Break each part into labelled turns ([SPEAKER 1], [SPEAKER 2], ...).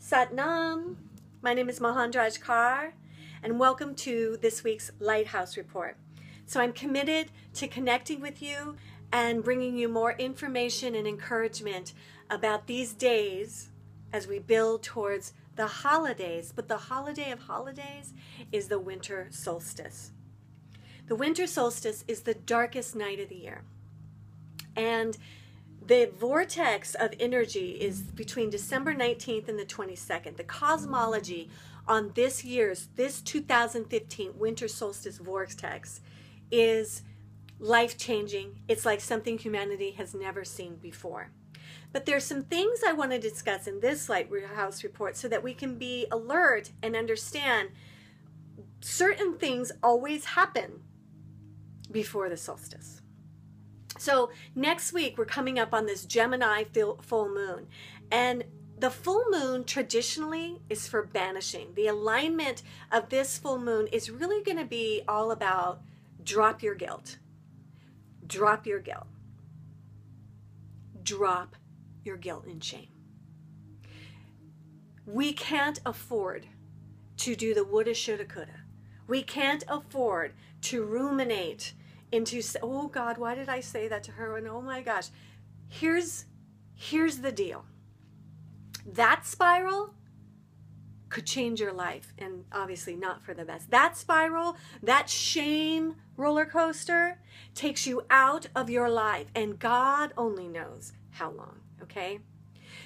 [SPEAKER 1] Satnam. My name is Mahandraj Kaur, and welcome to this week's Lighthouse Report. So I'm committed to connecting with you and bringing you more information and encouragement about these days as we build towards the holidays. But the holiday of holidays is the winter solstice. The winter solstice is the darkest night of the year. And the vortex of energy is between December 19th and the 22nd. The cosmology on this 2015 winter solstice vortex is life-changing. It's like something humanity has never seen before. But there's some things I want to discuss in this Lighthouse Report so that we can be alert and understand certain things always happen before the solstice. So next week, we're coming up on this Gemini full moon. And the full moon traditionally is for banishing. The alignment of this full moon is really going to be all about drop your guilt. Drop your guilt. Drop your guilt and shame. We can't afford to do the woulda, shoulda, coulda. We can't afford to ruminate into, oh God, why did I say that to her? And oh my gosh, here's the deal. That spiral could change your life, and obviously not for the best. That spiral, that shame roller coaster takes you out of your life, and God only knows how long, okay?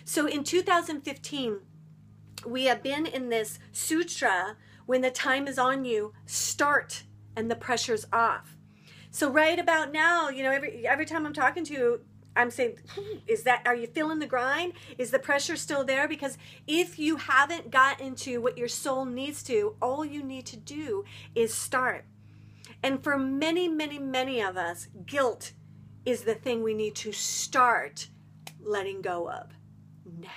[SPEAKER 1] So in 2015, we have been in this sutra, when the time is on you, start and the pressure's off. So right about now, you know, every time I'm talking to you, I'm saying, are you feeling the grind? Is the pressure still there? Because if you haven't got into what your soul needs to, all you need to do is start. And for many, many, many of us, guilt is the thing we need to start letting go of now.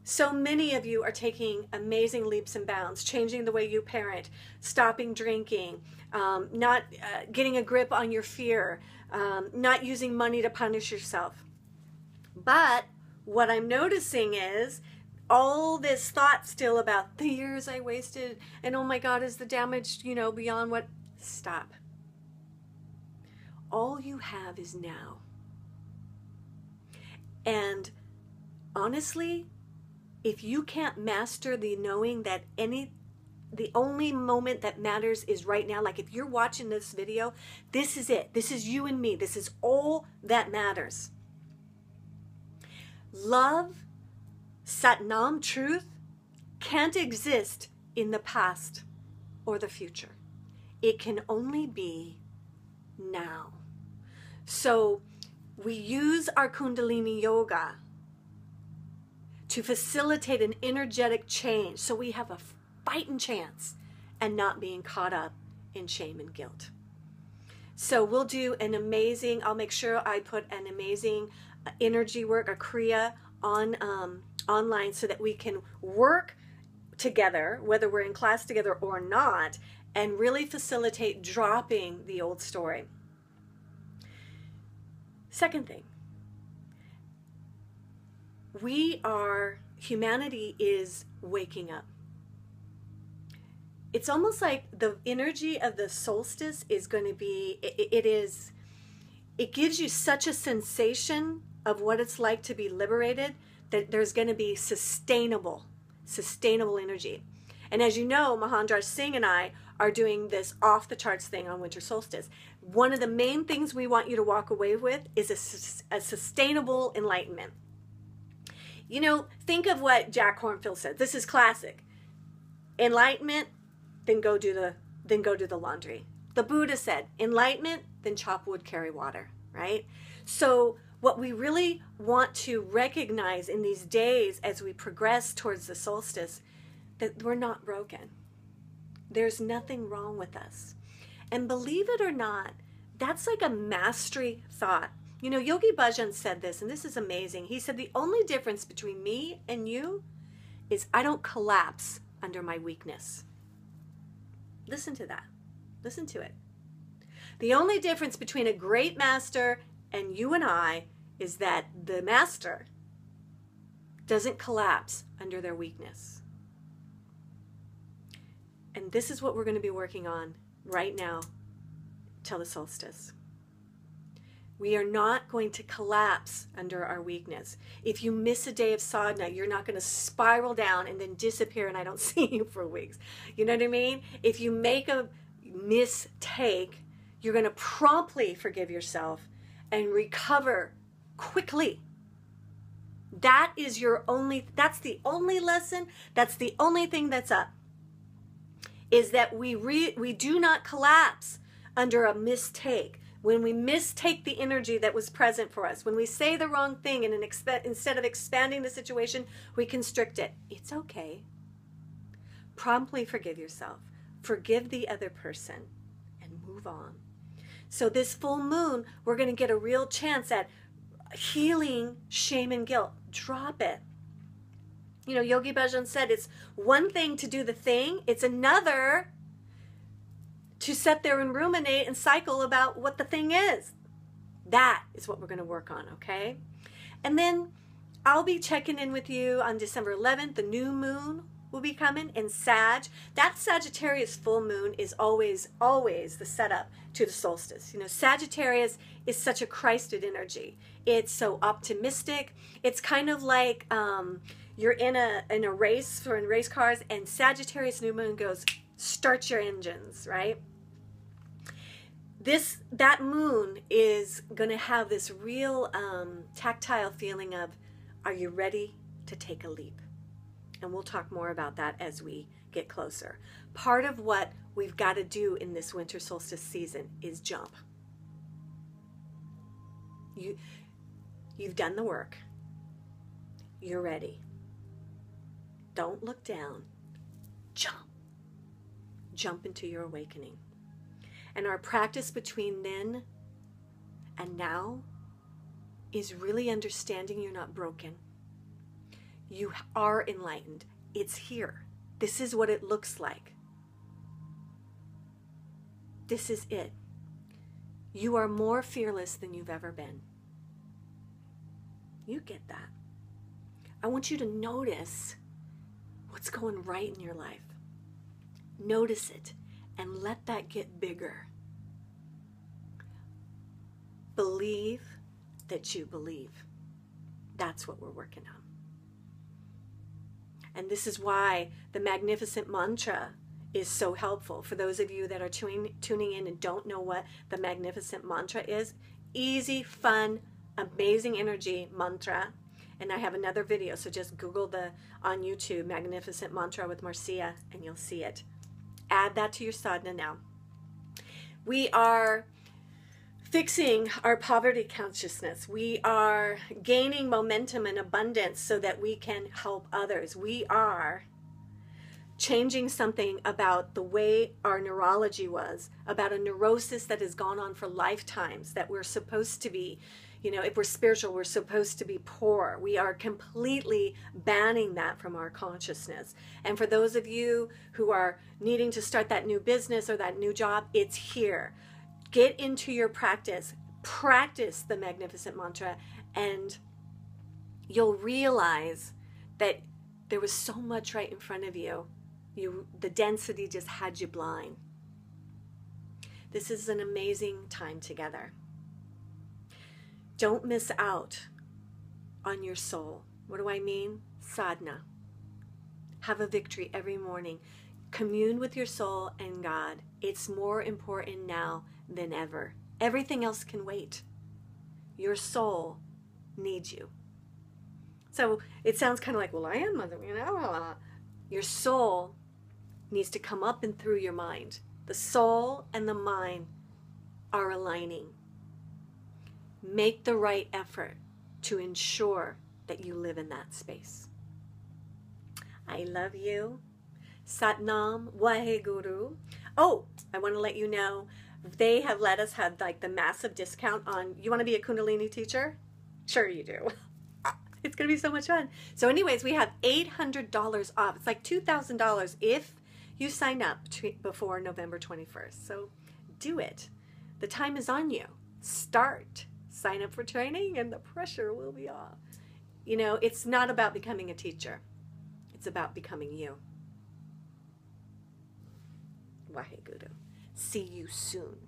[SPEAKER 1] So many of you are taking amazing leaps and bounds, changing the way you parent, stopping drinking, not getting a grip on your fear, not using money to punish yourself. But what I'm noticing is all this thought still about the years I wasted, and oh my God, is the damage, you know, beyond what? Stop. All you have is now. And honestly, if you can't master the knowing that the only moment that matters is right now, like if you're watching this video, this is it. This is you and me. This is all that matters. Love, Satnam, truth, can't exist in the past or the future. It can only be now. So we use our Kundalini Yoga to facilitate an energetic change so we have a fighting chance and not being caught up in shame and guilt. So we'll do an amazing, I'll make sure I put an amazing energy work, a Kriya, online so that we can work together, whether we're in class together or not, and really facilitate dropping the old story. Second thing, humanity is waking up. It's almost like the energy of the solstice is going to be, it gives you such a sensation of what it's like to be liberated that there's going to be sustainable energy. And as you know, Mahandraj Singh and I are doing this off the charts thing on winter solstice. One of the main things we want you to walk away with is a sustainable enlightenment. You know, think of what Jack Kornfield said. This is classic. Enlightenment, then go do the laundry. The Buddha said, enlightenment, then chop wood, carry water, right? So what we really want to recognize in these days as we progress towards the solstice, that we're not broken. There's nothing wrong with us. And believe it or not, that's like a mastery thought. You know, Yogi Bhajan said this, and this is amazing. He said, the only difference between me and you is I don't collapse under my weakness. Listen to that. Listen to it. The only difference between a great master and you and I is that the master doesn't collapse under their weakness. And this is what we're going to be working on right now till the solstice. We are not going to collapse under our weakness. If you miss a day of sadhana, you're not going to spiral down and then disappear and I don't see you for weeks. You know what I mean? If you make a mistake, you're going to promptly forgive yourself and recover quickly. That is that's the only lesson, that's the only thing that's up. Is that we do not collapse under a mistake. When we mistake the energy that was present for us, when we say the wrong thing and instead of expanding the situation, we constrict it. It's okay. Promptly forgive yourself. Forgive the other person and move on. So this full moon, we're going to get a real chance at healing shame and guilt. Drop it. You know, Yogi Bhajan said it's one thing to do the thing, it's another to sit there and ruminate and cycle about what the thing is. That is what we're going to work on, okay? And then I'll be checking in with you on December 11th. The new moon will be coming in Sag. That Sagittarius full moon is always the setup to the solstice. You know, Sagittarius is such a Christed energy. It's so optimistic. It's kind of like you're in a race or in race cars and Sagittarius new moon goes, start your engines, right? That moon is going to have this real tactile feeling of, are you ready to take a leap? And we'll talk more about that as we get closer. Part of what we've got to do in this winter solstice season is jump. You've done the work. You're ready. Don't look down. Jump. Jump into your awakening. And our practice between then and now is really understanding you're not broken. You are enlightened. It's here. This is what it looks like. This is it. You are more fearless than you've ever been. You get that. I want you to notice what's going right in your life. Notice it and let that get bigger. Believe that you believe. That's what we're working on. And this is why the magnificent mantra is so helpful. For those of you that are tuning in and don't know what the magnificent mantra is, easy, fun, amazing energy mantra. And I have another video, so just Google on YouTube, Magnificent Mantra with Marcia, and you'll see it. Add that to your sadhana now. We are fixing our poverty consciousness. We are gaining momentum and abundance so that we can help others. We are changing something about the way our neurology was, about a neurosis that has gone on for lifetimes, that we're supposed to be, you know, if we're spiritual, we're supposed to be poor. We are completely banning that from our consciousness. And for those of you who are needing to start that new business or that new job, it's here. Get into your practice. Practice the magnificent mantra, and you'll realize that there was so much right in front of you. The density just had you blind. This is an amazing time together. Don't miss out on your soul. What do I mean? Sadhana. Have a victory every morning. Commune with your soul and God. It's more important now than ever. Everything else can wait. Your soul needs you. So it sounds kind of like, well, I am Mother, you know. Your soul needs to come up and through your mind. The soul and the mind are aligning. Make the right effort to ensure that you live in that space. I love you. Satnam Waheguru. Oh, I want to let you know, they have let us have like the massive discount on, you want to be a Kundalini teacher? Sure you do. It's going to be so much fun. So anyways, we have $800 off. It's like $2,000 if you sign up before November 21st. So do it. The time is on you. Start. Sign up for training and the pressure will be off. You know, it's not about becoming a teacher. It's about becoming you. Waheguru. See you soon.